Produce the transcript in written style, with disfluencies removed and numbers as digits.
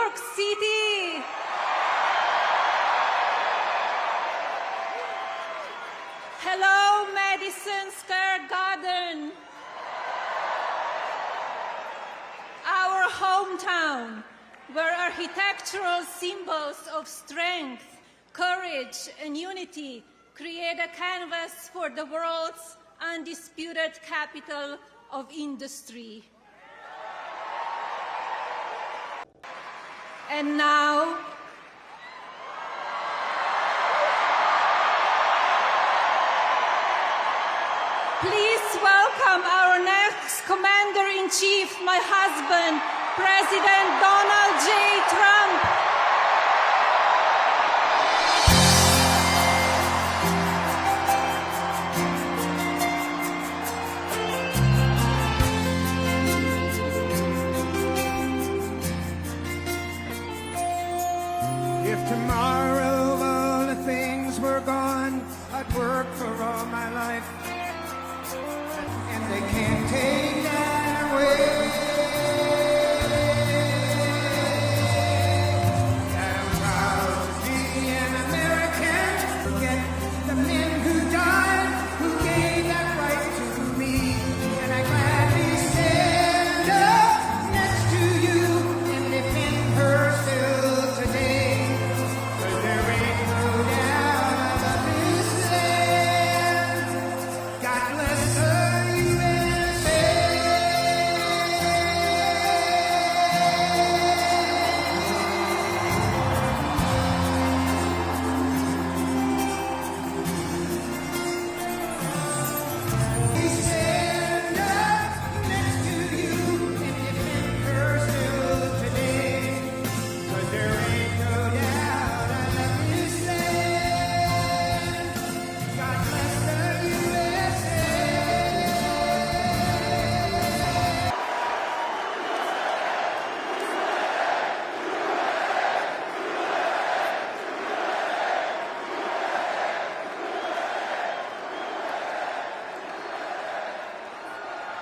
York City. Hello, Madison Square Garden. Our hometown, where architectural symbols of strength, courage, and unity create a canvas for the world's undisputed capital of industry. And now, please welcome our next Commander-in-Chief, my husband, President Donald J. Trump. If tomorrow all the things were gone, I'd work for all my life. And they can't take that away.